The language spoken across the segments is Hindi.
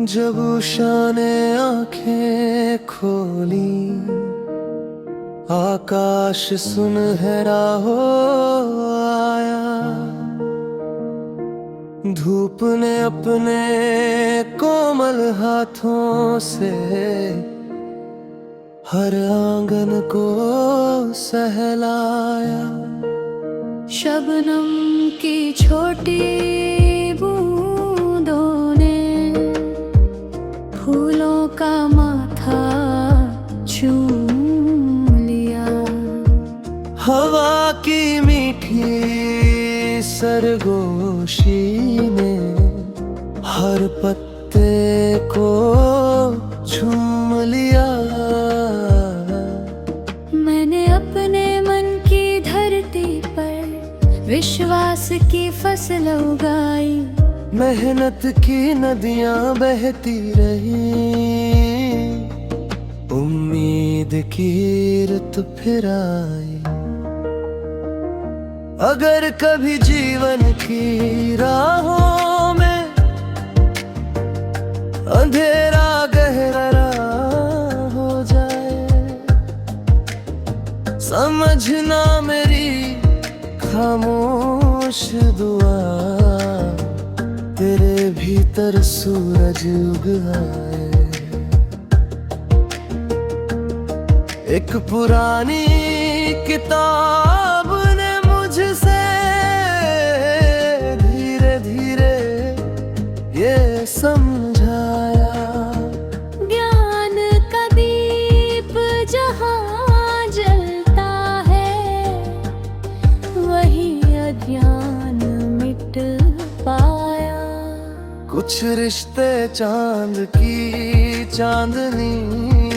जब उषा ने आंखें खोली, आकाश सुनहरा हो आया। धूप ने अपने कोमल हाथों से हर आंगन को सहलाया। शबनम की छोटी बूंदों ने फूलों का माथा चूम लिया। हवा की मीठी सरगोशी ने हर पत्ते को झूम लिया। मैंने अपने मन की धरती पर विश्वास की फसल उगाई। मेहनत की नदियां बहती रही, उम्मीद की रुत फिर आई। अगर कभी जीवन की राहों में अंधेरा गहरा हो जाए, समझना मेरी खामोश दुआ, तेरे भीतर सूरज उग आए। एक पुरानी किताब ने मुझसे धीरे धीरे ये समझाया। ज्ञान का दीप जहाँ जलता है, वही अज्ञान मिट पाया। कुछ रिश्ते चांद की चांदनी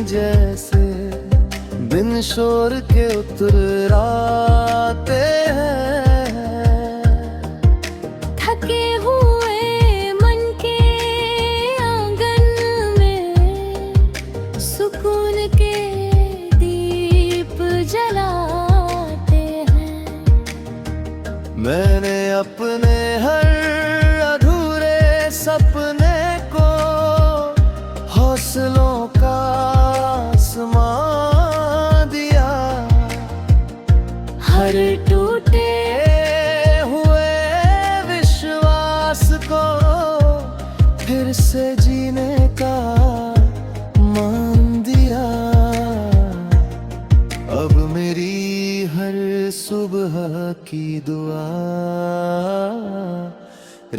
जैसे बिन शोर के उतराते हैं। थके हुए मन के आंगन में सुकून के दीप जलाते हैं। मैंने अपने हर अधूरे सपने को हौसलों का आसमां दिया। हर टूटे हुए विश्वास को फिर से जीने का मान दिया। अब मेरी हर सुबह की दुआ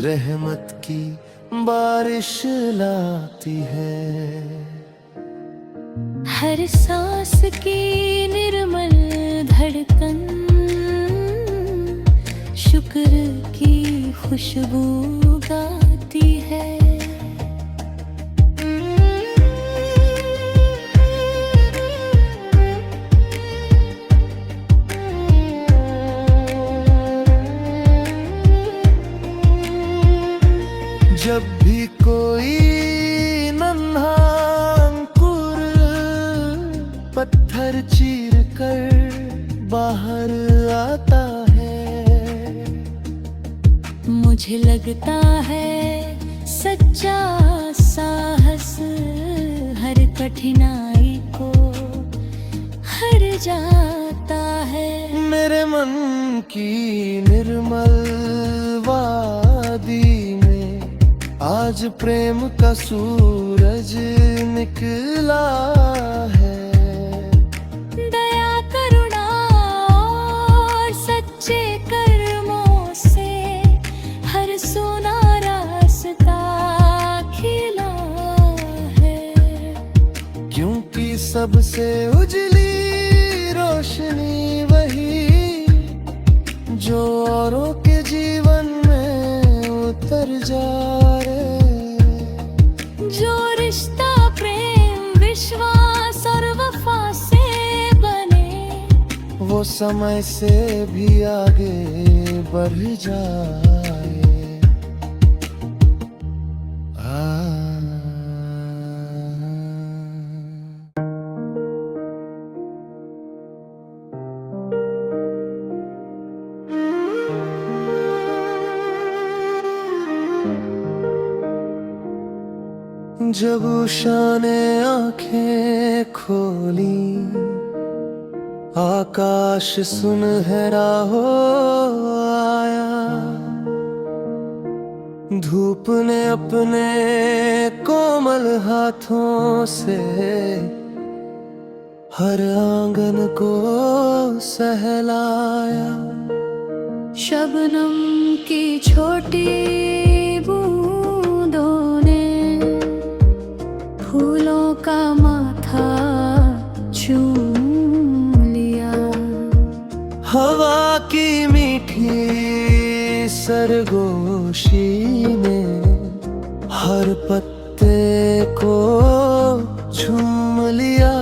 रहमत की बारिश लाती है। हर सांस की निर्मल धड़कन शुक्र की खुशबू गाती है। जब भी कोई नन्हा अंकुर पत्थर चीर कर बाहर आता है, मुझे लगता है सच्चा साहस हर कठिनाई को हर जाता है। मेरे मन की निर्मल वादी में आज प्रेम का सूरज निकला है। दया करुणा और सच्चे कर्मों से हर सोना रास्ता खिला है। क्योंकि सबसे उजली रोशनी वही जो औरों के जीवन में उतर जाए। जो रिश्ता प्रेम विश्वास और वफा से बने, वो समय से भी आगे बढ़ जाए। जब उषा ने आंखें खोली, आकाश सुनहरा हो आया। धूप ने अपने कोमल हाथों से हर आंगन को सहलाया। शबनम की छोटी बूंदों ने फूलों का माथा चूम लिया। हवा की मीठी सरगोशी ने हर पत्ते को झूम लिया।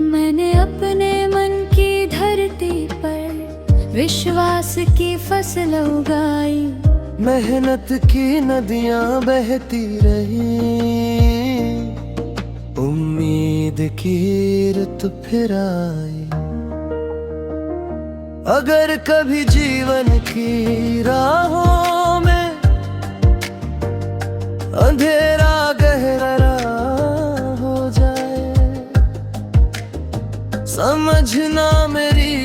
मैंने अपने मन की धरती पर विश्वास की फसल उगाई। मेहनत की नदियां बहती रही, उम्मीद की रुत फिर आई। अगर कभी जीवन की राहों में अंधेरा गहरा हो जाए, समझना मेरी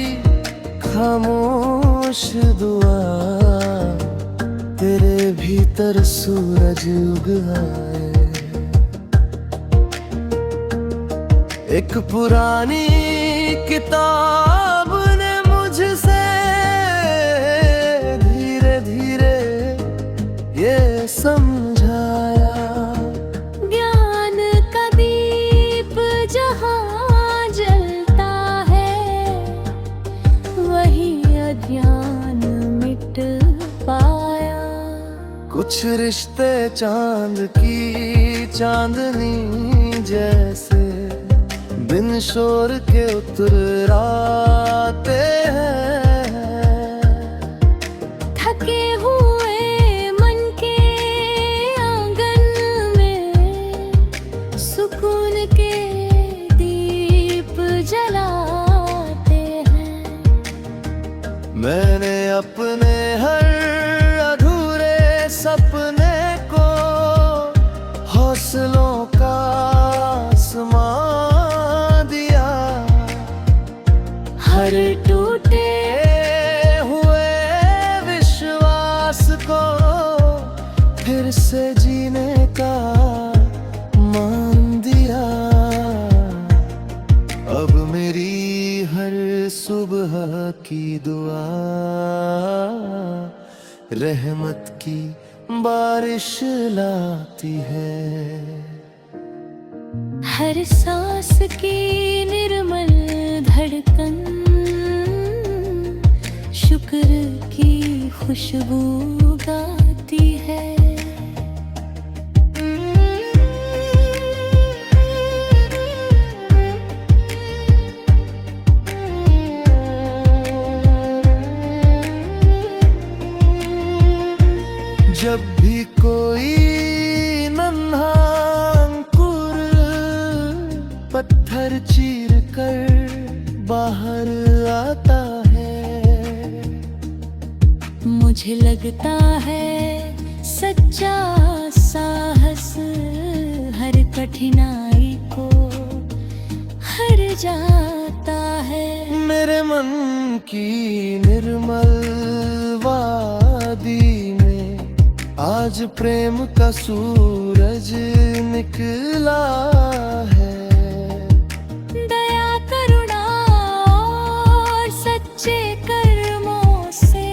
खामोश दुआ, तेरे भीतर सूरज उग आए। एक पुरानी किताब ने मुझसे धीरे धीरे ये समझाया, ज्ञान का दीप जहाँ जलता है, वही अज्ञान मिट पाया। कुछ रिश्ते चांद की चांदनी जैसे बिन शोर के उतराते हैं। थके हुए मन के आंगन में सुकून के दीप जलाते हैं। मैंने अपने हर अधूरे सपने को हौसलों का आसमां दिया। हर टूटे हुए विश्वास को फिर से जीने का मान दिया। अब मेरी हर सुबह की दुआ रहमत की बारिश लाती है। हर सांस की निर्मल धड़कन शुक्र की खुशबू गाती है। जब भी कोई नन्हा अंकुर पत्थर चीर कर बाहर आता है, मुझे लगता है सच्चा साहस हर कठिनाई को हर जाता है। मेरे मन की निर्मल वादी में आज प्रेम का सूरज निकला है। दया करुणा और सच्चे कर्मों से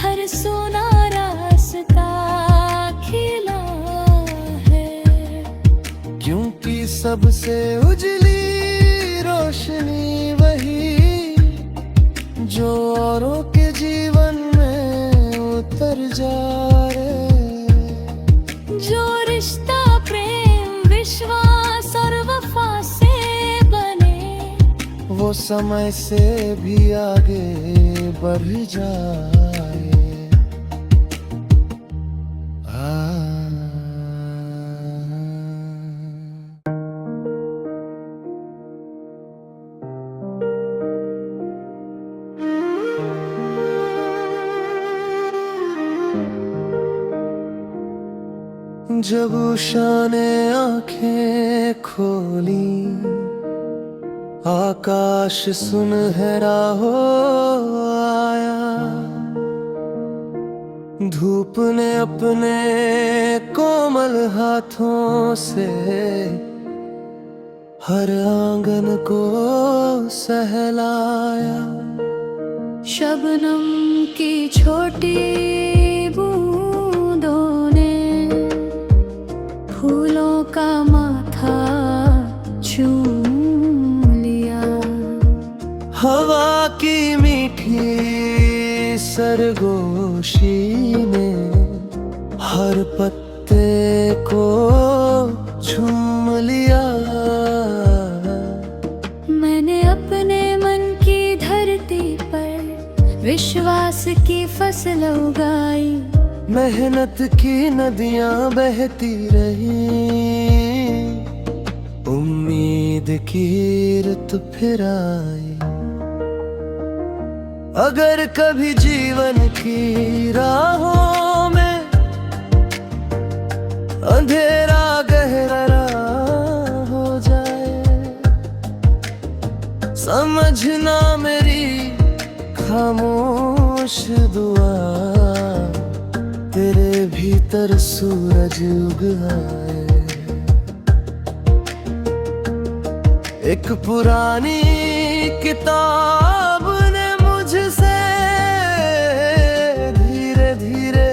हर सोना रास्ता खिला है। क्योंकि सबसे उजली रोशनी वही जो औरों के जीवन में उतर जाए। जो रिश्ता प्रेम विश्वास और वफा से बने, वो समय से भी आगे बढ़ जाए। जब उषा ने आंखें खोली, आकाश सुनहरा हो आया। धूप ने अपने कोमल हाथों से हर आंगन को सहलाया। शबनम की छोटी बूंदों ने फूलों का माथा चूम लिया। हवा की मीठी सरगोशी ने हर पत्ते को झूम लिया। मैंने अपने मन की धरती पर विश्वास की फसल उगाई। मेहनत की नदियां बहती रही, उम्मीद की रुत फिर आई। अगर कभी जीवन की राहों में अंधेरा गहरा हो जाए, समझना मेरी खामोश दुआ, तेरे भीतर सूरज उग आए। एक पुरानी किताब ने मुझसे धीरे धीरे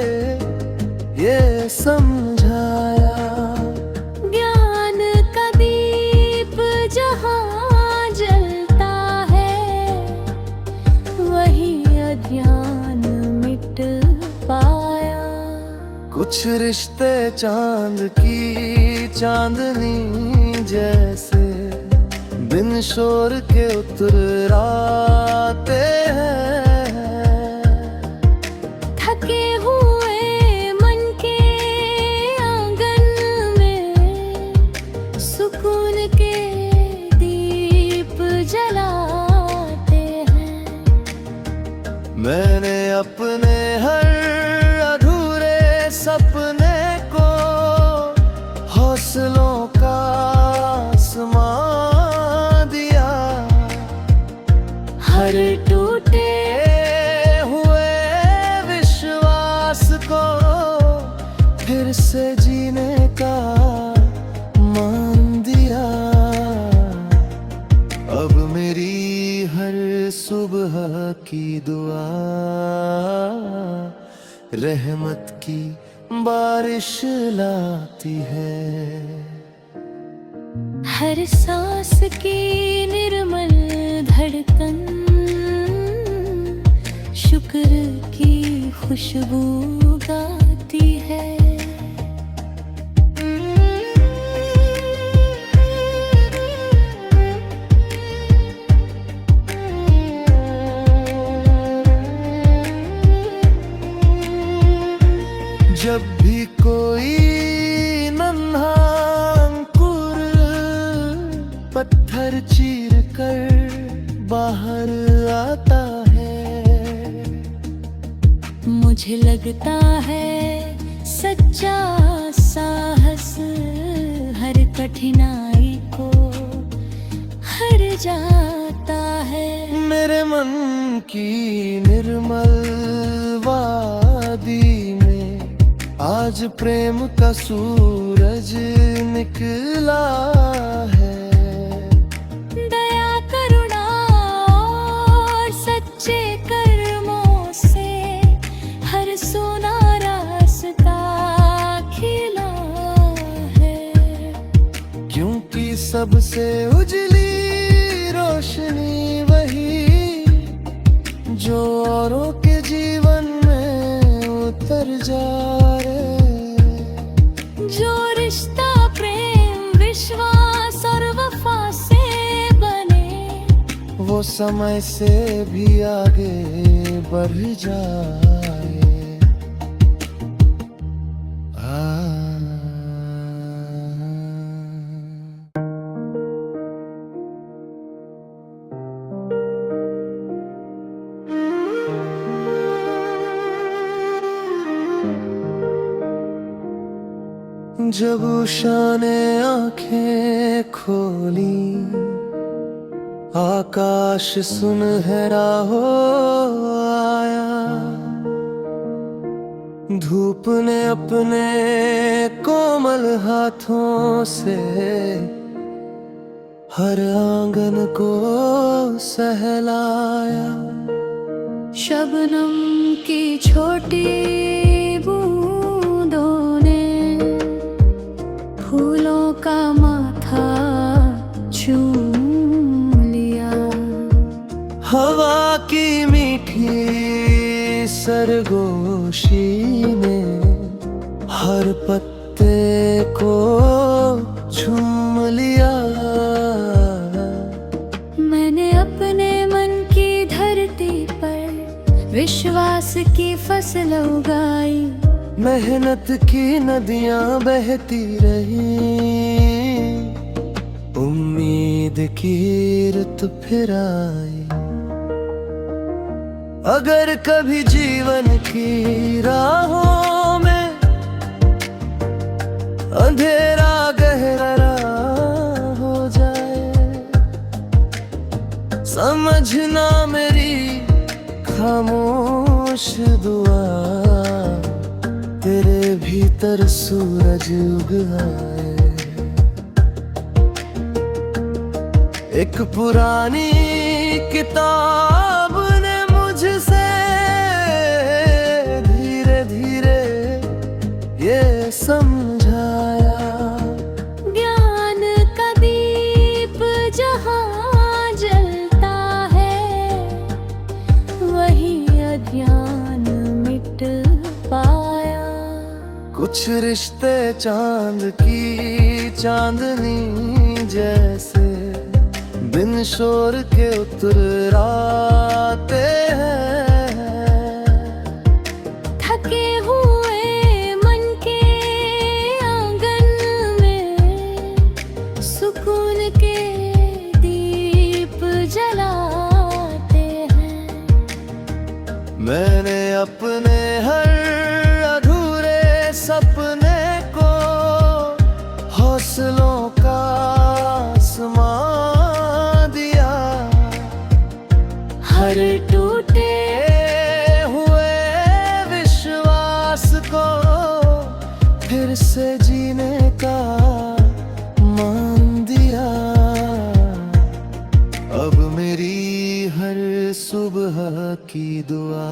ये समझाया। ज्ञान का दीप जहाँ जलता है, वही अज्ञान मिट पाया। कुछ रिश्ते चांद की चांदनी जैसे बिन शोर के उतराते हैं। थके हुए मन के आंगन में सुकून के दीप जलाते हैं। मैंने अपने हर अधूरे सपने को हौसलों का आसमां दिया। हर टूटे हुए विश्वास को फिर से जीने का मान दिया। अब मेरी हर सुबह की दुआ रहमत की बारिश लाती है। हर सांस की निर्मल धड़कन शुक्र की खुशबू गाती है। जब भी कोई नन्हा अंकुर पत्थर चीर कर बाहर आता है, मुझे लगता है सच्चा साहस हर कठिनाई को हर जाता है। मेरे मन की निर्मल वादी में आज प्रेम का सूरज निकला है। दया करुणा और सच्चे कर्मों से हर सोना रास्ता खिला है। क्योंकि सबसे उजली रोशनी वही जो औरों के जीवन में उतर जाए। जो रिश्ता प्रेम विश्वास और वफा से बने, वो समय से भी आगे बढ़ जाए। जब उषा ने आंखें खोली, आकाश सुनहरा हो आया। धूप ने अपने कोमल हाथों से हर आंगन को सहलाया। शबनम की छोटी बूंदों ने फूलों का माथा चूम लिया। हवा की मीठी सरगोशी ने हर पत्ते को झूम लिया। मैंने अपने मन की धरती पर विश्वास की फसल उगाई। मेहनत की नदियां बहती रही, उम्मीद की रुत फिर आई। अगर कभी जीवन की राहों में अंधेरा गहरा हो जाए, समझना मेरी खामोश दुआ, तेरे भीतर सूरज उग आए। एक पुरानी किताब ने मुझसे धीरे धीरे ये समझाया। ज्ञान का दीप जहाँ जलता है, वही अज्ञान मिट पाया। कुछ रिश्ते चांद की चांदनी जैसे बिन शोर के उतराते हैं। थके हुए मन के आंगन में सुकून के दीप जलाते हैं। मैंने अपने हर अधूरे सपने को हौसलों का आसमां दिया। हर टूटे हुए विश्वास को फिर से जीने का मान दिया। अब मेरी हर सुबह की दुआ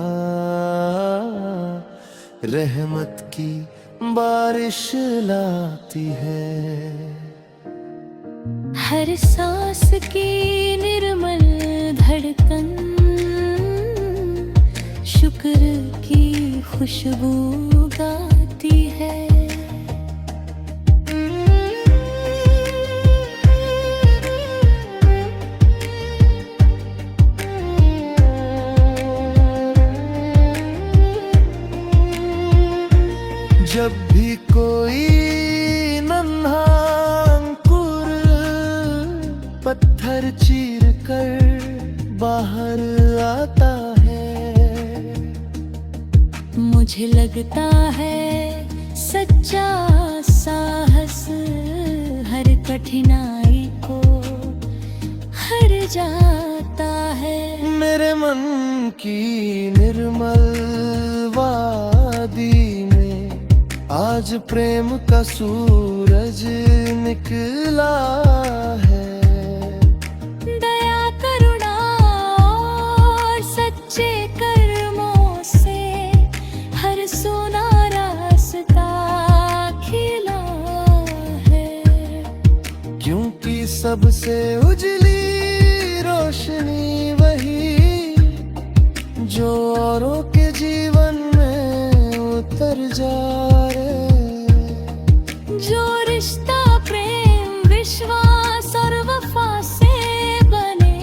रहमत की बारिश लाती है। हर सांस की निर्मल धड़कन शुक्र की खुशबू गाती है। जब भी कोई नन्हा अंकुर पत्थर चीर कर बाहर आता है, मुझे लगता है सच्चा साहस हर कठिनाई को हर जाता है। मेरे मन की निर्मल वादी में आज प्रेम का सूरज निकला है। दया करुणा और सच्चे कर्मों से हर सोना रास्ता खिला है। क्योंकि सबसे उजली रोशनी वही जो औरों के जीवन में उतर जाए। जो रिश्ता प्रेम विश्वास और वफा से बने,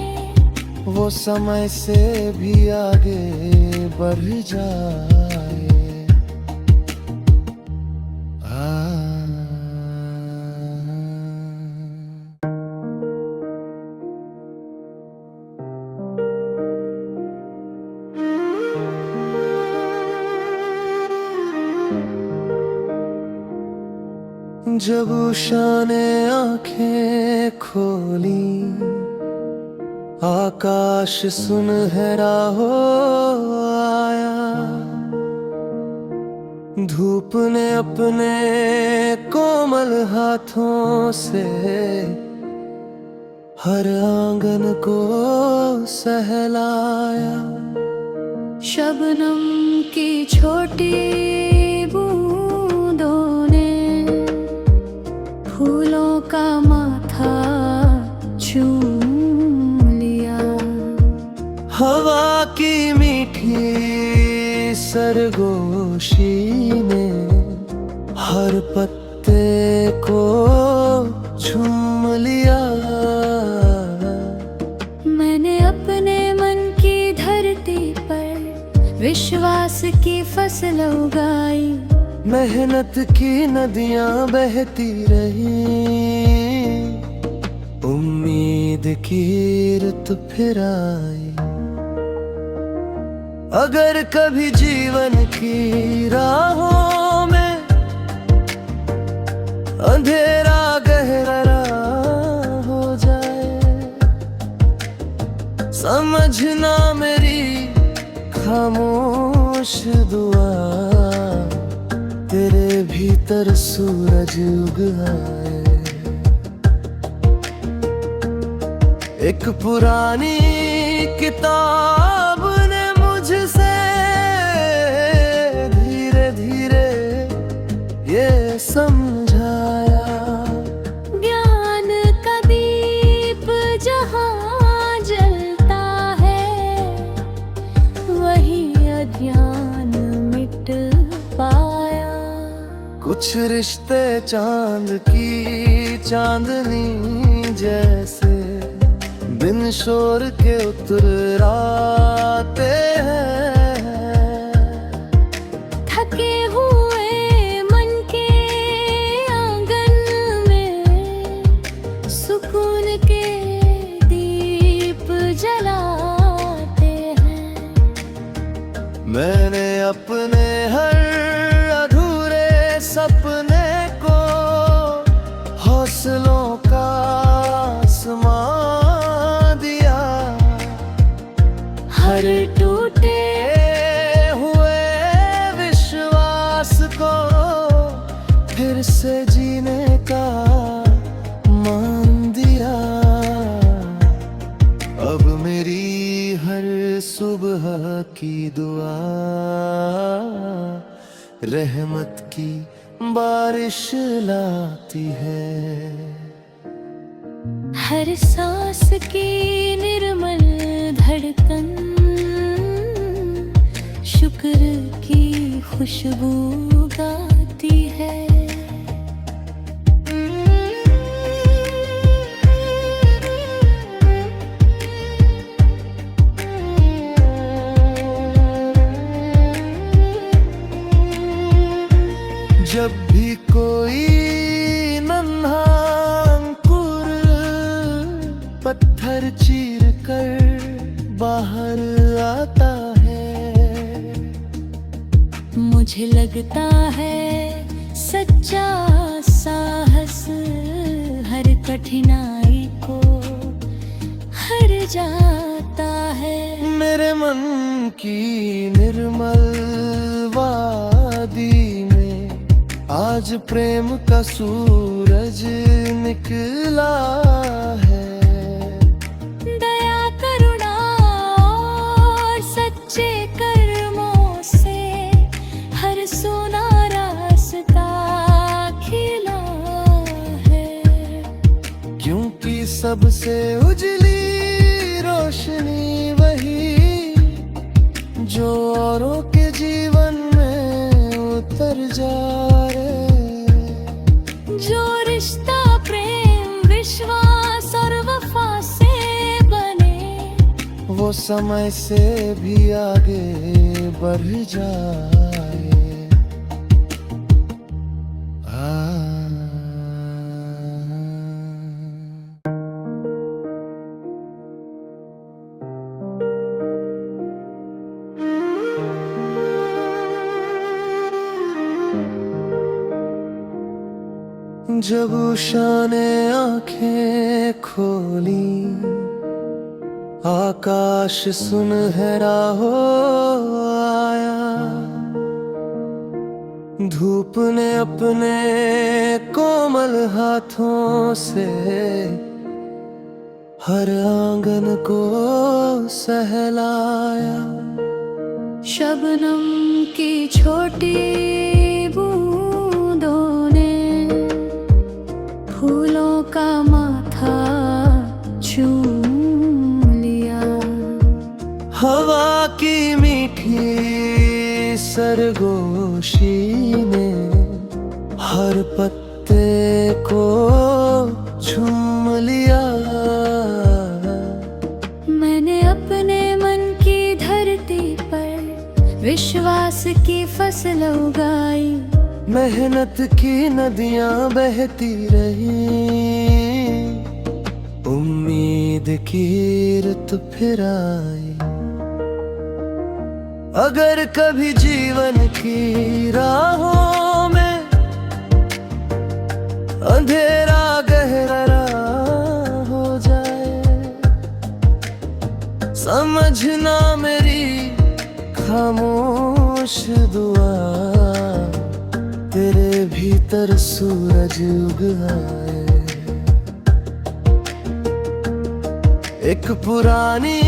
वो समय से भी आगे बढ़ जाए। जब उषा ने आंखें खोली, आकाश सुनहरा हो आया। धूप ने अपने कोमल हाथों से हर आंगन को सहलाया। शबनम की छोटी बूंदों ने फूलों का माथा चूम लिया। हवा की मीठी सरगोशी ने हर पत्ते को झूम लिया। मैंने अपने मन की धरती पर विश्वास की फसल उगाई। मेहनत की नदियां बहती रही, उम्मीद की रुत फिर आई। अगर कभी जीवन की राहों में अंधेरा गहरा हो जाए, समझना मेरी खामोश दुआ, तेरे भीतर सूरज उग आए। एक पुरानी किताब ने मुझसे धीरे धीरे ये समझाया। ज्ञान का दीप जहाँ जलता है, वही अज्ञान मिट पाया। कुछ रिश्ते चांद की चांदनी जैसे बिन शोर के उतराते हैं। थके हुए मन के आंगन में सुकून के दीप जलाते हैं। मैंने अपने हर अधूरे सपने को हौसलों का आसमां दिया। हर टूटे हुए विश्वास को फिर से जीने का मान दिया। अब मेरी हर सुबह की दुआ रहमत की बारिश लाती है। हर सांस की निर्मल धड़कन शुक्र की खुशबू गाती है। जब भी कोई नन्हा अंकुर पत्थर चीर कर बाहर आता है, मुझे लगता है सच्चा साहस हर कठिनाई को हर जाता है। मेरे मन की निर्मल वादी में आज प्रेम का सूरज निकला है। दया करुणा और सच्चे कर्मों से हर सोना रास्ता खिला है। क्योंकि सबसे उजली रोशनी वही जो औरों के जीवन में उतर जाए। जो रिश्ता प्रेम विश्वास और वफा से बने, वो समय से भी आगे बढ़ जाए। जब उषा ने आंखें खोली, आकाश सुनहरा हो आया। धूप ने अपने कोमल हाथों से हर आंगन को सहलाया। शबनम की छोटी बूंदों ने फूलों का माथा चूम लिया। हवा की मीठी सरगोशी ने हर पत्ते को झूम लिया। मैंने अपने मन की धरती पर विश्वास की फसल उगाई। मेहनत की नदियां बहती रही, उम्मीद की रुत फिर आई। अगर कभी जीवन की राहों में अंधेरा गहरा हो जाए, समझना मेरी खामोश दुआ, तेरे भीतर सूरज उग आए। एक पुरानी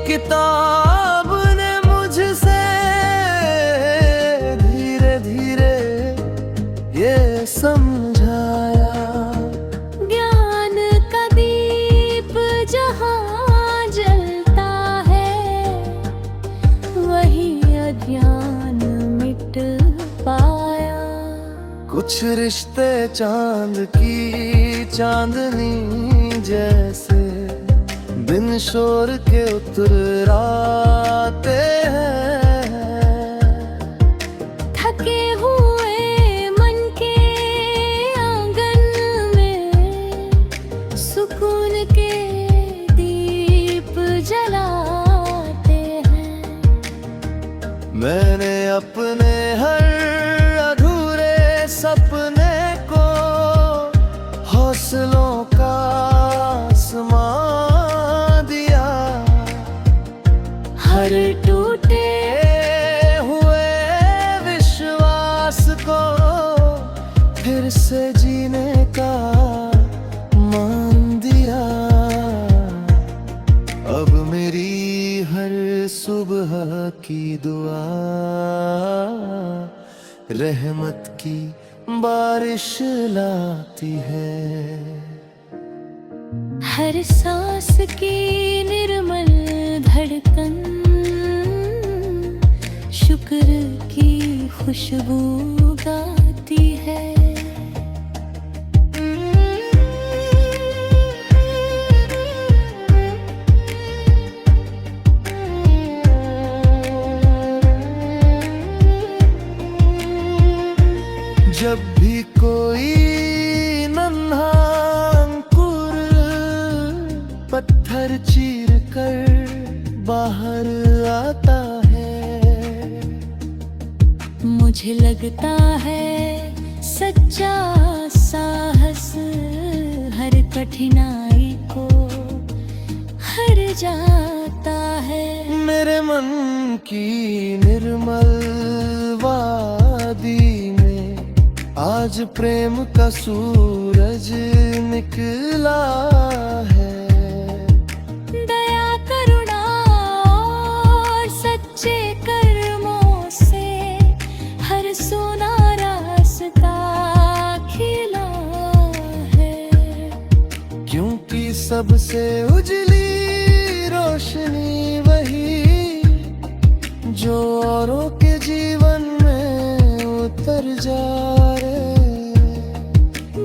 किताब ने मुझसे धीरे धीरे ये समझाया, ज्ञान का दीप जहाँ जलता है, वही अज्ञान मिट पाया। कुछ रिश्ते चांद की चांदनी जैसे बिन शोर के उतराते हैं। थके हुए मन के आंगन में सुकून के दीप जलाते हैं। मैंने अपने हर अधूरे सपने को हौसलों का आसमां दिया। हर टूटे हुए विश्वास को फिर से जीने का मान दिया। अब मेरी हर सुबह की दुआ रहमत की बारिश लाती है। हर सांस की निर्मल धड़कन शुक्र की खुशबू गाती है। जब भी कोई नन्हा अंकुर पत्थर चीर कर बाहर आता है, मुझे लगता है सच्चा साहस हर कठिनाई को हर जाता है। मेरे मन की निर्मल वादी में आज प्रेम का सूरज निकला है। दया करुणा और सच्चे कर्मों से हर सोना रास्ता खिला है। क्योंकि सबसे उजली रोशनी वही जो औरों के जीवन में उतर जाए।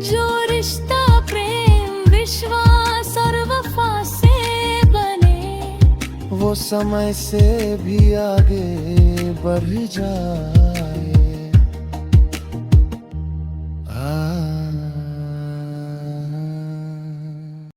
जो रिश्ता प्रेम विश्वास और वफा से बने, वो समय से भी आगे बढ़ जाए।